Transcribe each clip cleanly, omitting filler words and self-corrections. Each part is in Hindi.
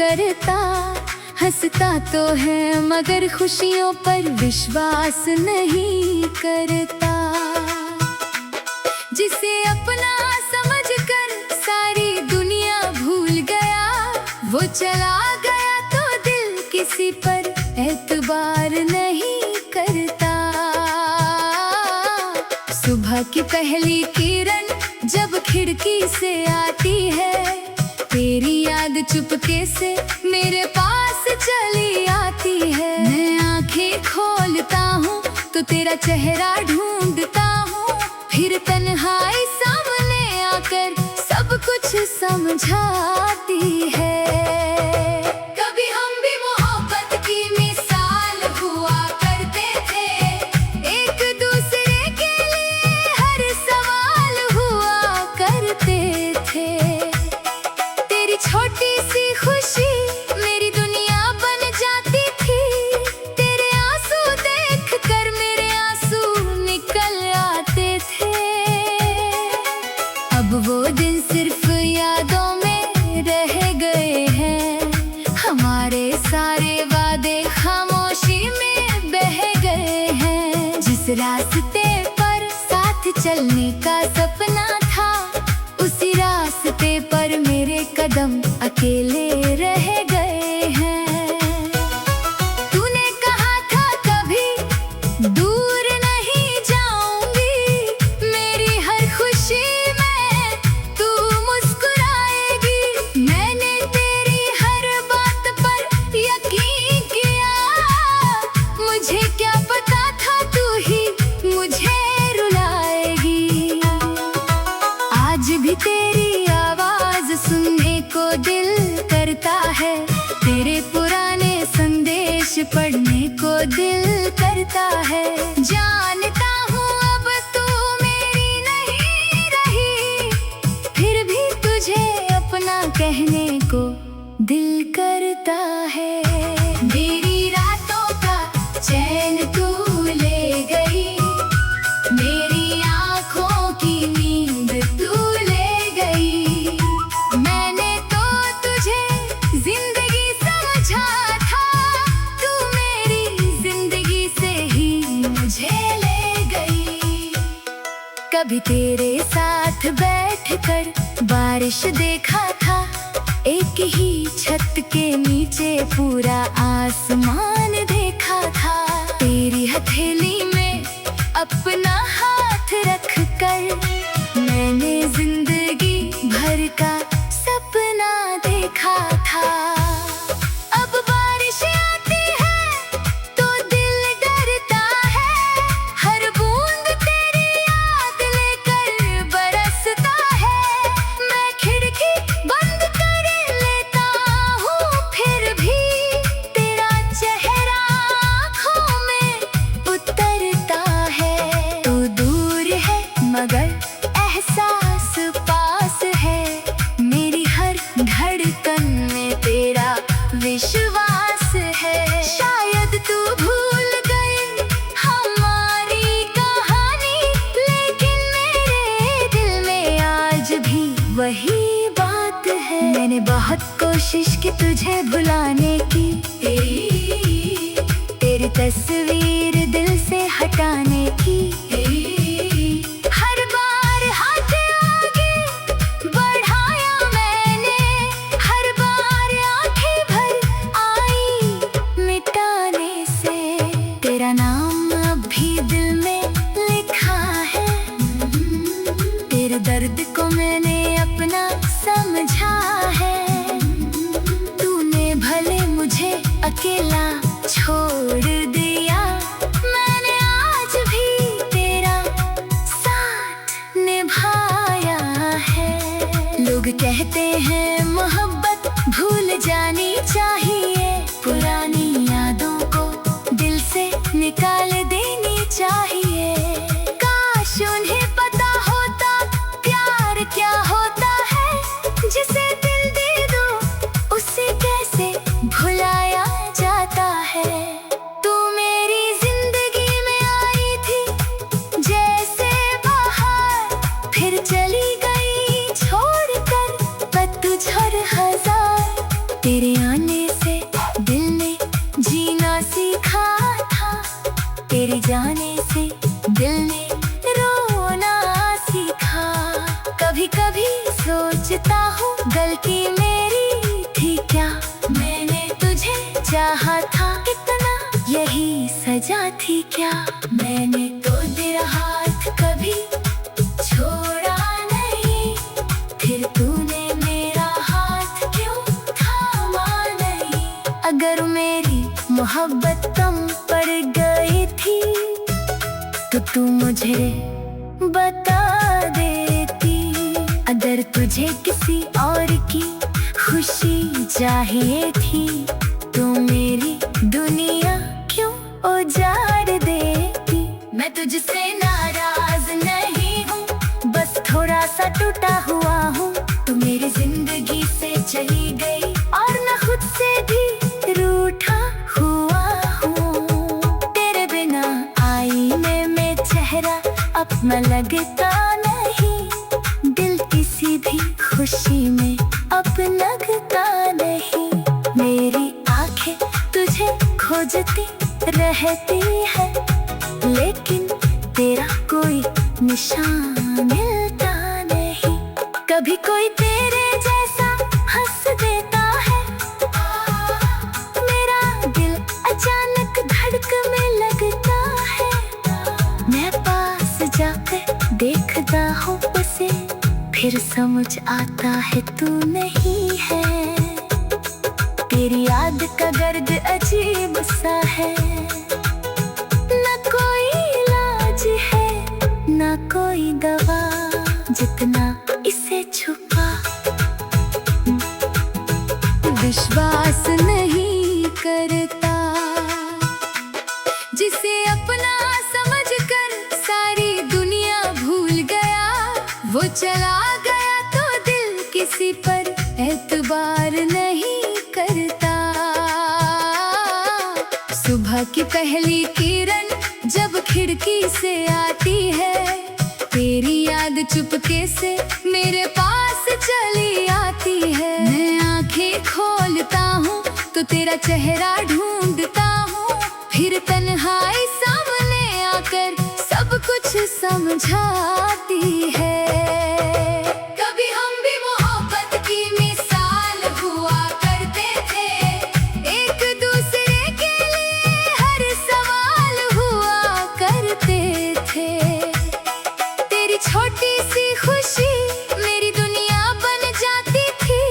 करता। हंसता तो है मगर खुशियों पर विश्वास नहीं करता। जिसे अपना समझकर सारी दुनिया भूल गया, वो चला गया तो दिल किसी पर एतबार नहीं करता। सुबह की पहली किरण जब खिड़की से आती है, तेरी याद चुपके से मेरे पास चली आती है। मैं आंखें खोलता हूँ तो तेरा चेहरा ढूंढता हूँ, फिर तन्हाई सामने आकर सब कुछ समझाती है। कभी हम भी मोहब्बत की मिसाल हुआ करते थे, एक दूसरे के लिए हर सवाल हुआ करते थे। तेरी छोटी सी खुशी मेरी दुनिया बन जाती थी, तेरे आंसू देख कर मेरे आंसू निकल आते थे। अब वो दिन सिर्फ यादों में रह गए हैं, हमारे सारे वादे खामोशी में बह गए हैं। जिस रास्ते पर साथ चलने का सपना था, उसी रास्ते पर मेरे कदम अकेले रह गए हैं। तूने कहा था कभी दूर नहीं जाऊंगी, मेरी हर खुशी में तू मुस्कुराएगी। मैंने तेरी हर बात पर यकीन किया, मुझे क्या पता था तू ही मुझे रुलाएगी। आज भी तेरी आवाज सुनने को दिल करता है, तेरे पुराने संदेश पढ़ने को दिल करता है। जानता हूँ अब तू मेरी नहीं रही, फिर भी तुझे अपना कहने को दिल करता है। मेरी रातों का चैन तू ले गई, मेरी आँखों की नींद तू ले गई। मैंने तो तुझे जिंदगी समझा था, तू मेरी जिंदगी से ही मुझे ले गई। कभी तेरे साथ बैठकर बारिश देखा था, एक ही छत के नीचे पूरा आसमान देखा था। तेरी हथेली में अपना हाथ रख कर मैंने जिंदगी भर का सपना देखा था। अब बारिश आती है तो दिल डरता है, हर बूंद तेरी याद लेकर बरसता है। मैं खिड़की बंद कर लेता हूँ, फिर भी तेरा चेहरा आँखों में उतरता है। तू दूर है मगर एहसास पास है, मेरी हर धड़कन में तेरा विश्वास है। शायद तू भूल गई हमारी कहानी, लेकिन मेरे दिल में आज भी वही बात है। मैंने बहुत कोशिश की तुझे भुलाने की, तेरी तस्वीर दिल से हटाने की। हर बार हाथ आगे बढ़ाया मैंने, हर बार आंखें भर आई मिटाने से। तेरा नाम अब भी दिल में लिखा है, तेरे दर्द को मैंने अपना समझा है। तूने भले मुझे अकेला छोड़ दिया, तेरे आने से दिल ने जीना सीखा था, तेरे जाने से दिल ने रोना सीखा। कभी कभी सोचता हूँ गलती मेरी थी क्या, मैंने तुझे चाहा था इतना, यही सजा थी क्या। मैंने तो तेरा हाथ कभी छोड़ा नहीं, फिर तूने मेरा हाथ क्यों थामा नहीं। अगर मेरी मोहब्बत कम पड़ गई थी तो तू मुझे बता देती। अगर तुझे किसी और की खुशी चाहिए थी तो मेरी दुनिया क्यों उजाड़ देती। मैं तुझसे नाराज नहीं हूँ, बस थोड़ा सा टूटा हुआ हूँ। तू मेरी जिंदगी से चली गई और न खुद से भी रूठा हुआ हूँ। तेरे बिना आईने में चेहरा अपना लगता नहीं, दिल किसी भी खुशी में अब लगता नहीं। मेरी आंखें तुझे खोजती रहती है, लेकिन तेरा कोई निशान मिलता नहीं। कभी कोई तेरे जैसा हंस देता है, मेरा दिल अचानक धड़कने लगता है। मैं पास जाकर देखता हूँ उसे, फिर समझ आता है तू नहीं है। तेरी याद का दर्द अजीब सा है, न कोई इलाज है न कोई दवा, जितना इसे छुपा। विश्वास नहीं करता जिसे अपना समझकर सारी दुनिया भूल गया, वो चला गया तो दिल किसी पर एतबार नहीं करता। सुबह की पहली किरण जब खिड़की से आती है, तेरी याद चुपके से मेरे पास चली आती है। मैं आंखें खोलता हूँ तो तेरा चेहरा ढूंढता हूँ, फिर तन्हाई सामने आकर सब कुछ समझाती है। कभी हम भी मोहब्बत की मिसाल हुआ करते थे, एक दूसरे के लिए हर सवाल हुआ करते थे। तेरी छोटी सी खुशी मेरी दुनिया बन जाती थी,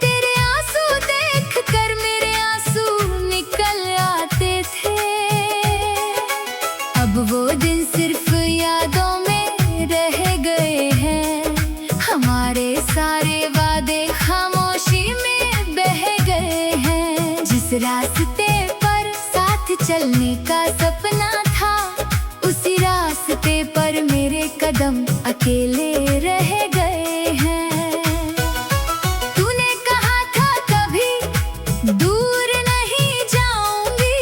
तेरे आंसू देखकर मेरे आंसू निकल आते थे। अब वो दिन सिर्फ यादों में रह गए हैं, हमारे सारे वादे खामोशी में बह गए हैं। जिस रास्ते पर साथ चलने का सपना था, उसी रास्ते पर मेरे कदम अकेले रह गए हैं। तूने कहा था कभी दूर नहीं जाऊंगी,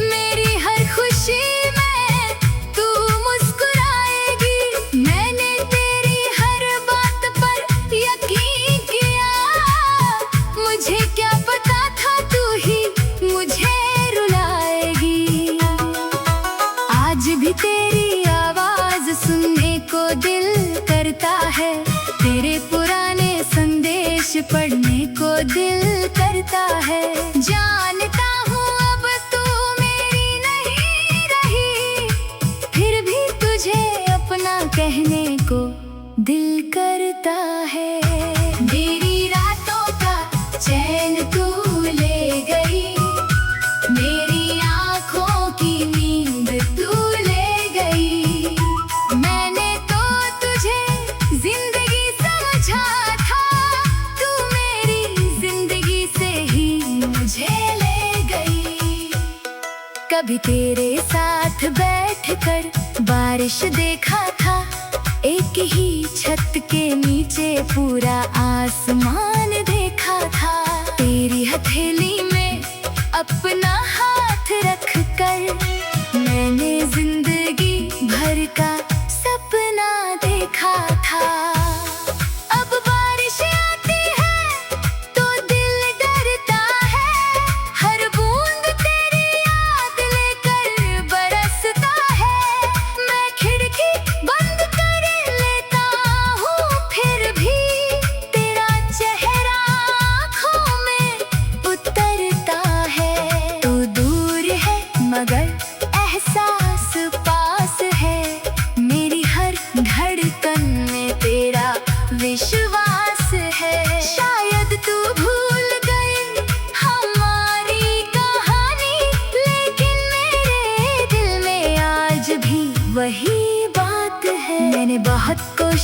मेरी हर खुशी में तू मुस्कुराएगी। मैंने तेरी हर बात पर यकीन किया, मुझे क्या पता था तू ही मुझे रुलाएगी। आज भी तेरी आवाज सुनने को दिल करता है, तेरे पुराने संदेश पढ़ने को दिल करता है। जानता हूँ अब तू मेरी नहीं रही, फिर भी तुझे अपना कहने को दिल करता है। मेरी रातों का चैन तू ले गई, मेरी आँखों की नींद तू ले गई। मैंने तो तुझे जिंदगी समझा था, तू मेरी जिंदगी से ही मुझे ले गई। कभी तेरे साथ बैठकर बारिश देखा था, एक ही छत के नीचे पूरा आसमान देखा था। तेरी हथेली में अपना हाथ रख कर मैंने जिंदगी भर का सपना देखा था। अब बारिश आती है तो दिल डर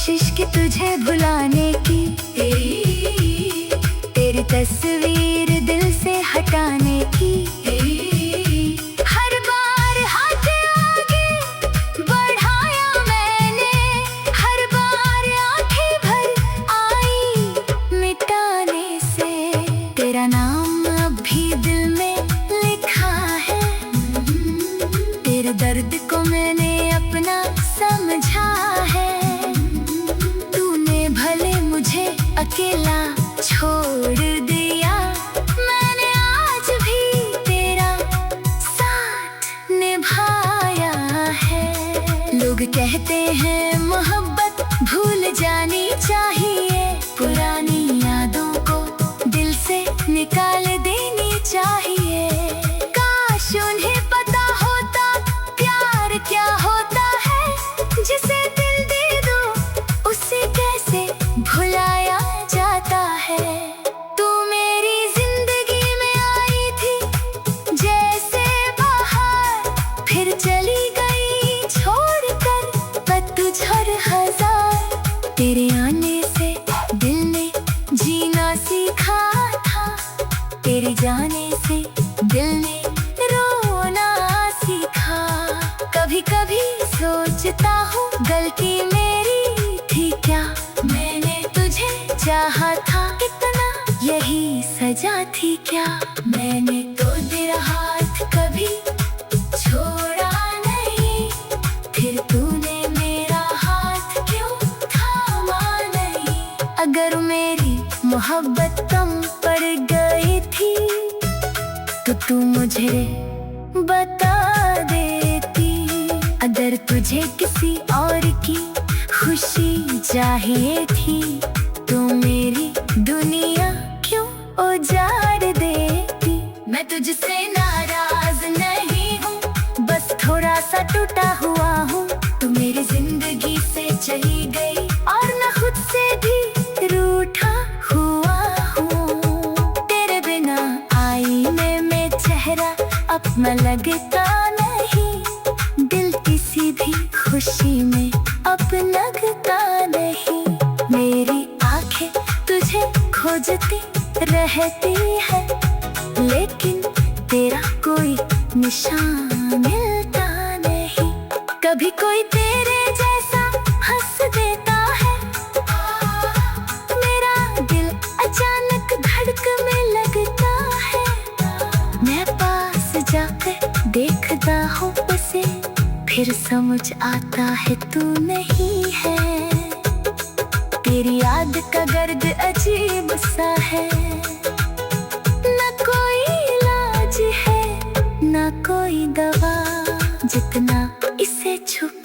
कोशिश की तुझे भुलाने की, तेरी तस्वीर दिल से हटाने की। हर बार हाथ आगे बढ़ाया मैंने, हर बार आंखें भर आई मिटाने से। तेरा नाम अब भी दिल में लिखा है, तेरे दर्द को मैंने अपना समझा है। तूने भले मुझे अकेला छोड़ दिया, मैंने आज भी तेरा साथ निभाया है। लोग कहते हैं मोहब्बत भूल जानी चाहिए, पुरानी यादों को दिल से निकाल देनी चाहिए। काश उन्हें पता होता प्यार क्या होता है, जिसे दिल दे दो उसे कैसे भुलाया जाता है। तू मेरी जिंदगी में आई थी जैसे बाहर, फिर चली गई छोड़कर पतझड़ हजार। तेरे आने से दिल ने जीना सीखा था, तेरे जाने से दिल ने रोना सीखा। कभी कभी सोचता हूँ गलती मेरी थी क्या, मैंने तुझे चाहा था इतना, यही सजा थी क्या। मैंने तो तेरा हाथ कभी छोड़ा नहीं, फिर तूने मेरा हाथ क्यों थामा नहीं। अगर मेरी मोहब्बत कम पड़ गई थी तो तू मुझे बता देती। अगर तुझे किसी और की खुशी चाहिए थी तो मेरी दुनिया क्यों उजाड़ देती। मैं तुझसे नाराज नहीं हूँ, बस थोड़ा सा टूटा हुआ हूँ। तू मेरी जिंदगी से चली गई और न खुद से भी रूठा हुआ हूँ। तेरे बिना आईने में चेहरा अपना लगता नहीं, दिल किसी भी खुशी में अब लगता नहीं। मेरी आंखें तुझे खोजती रहती है, लेकिन तेरा कोई निशान मिलता नहीं। कभी कोई तेरे जैसा हंस देता है, मेरा दिल अचानक धड़कने लगता है। मैं पास जाकर देखता हूँ उसे, फिर समझ आता है तू नहीं है। तेरी याद का दर्द अजीब सा है, न कोई इलाज है न कोई दवा, जितना इसे छुपा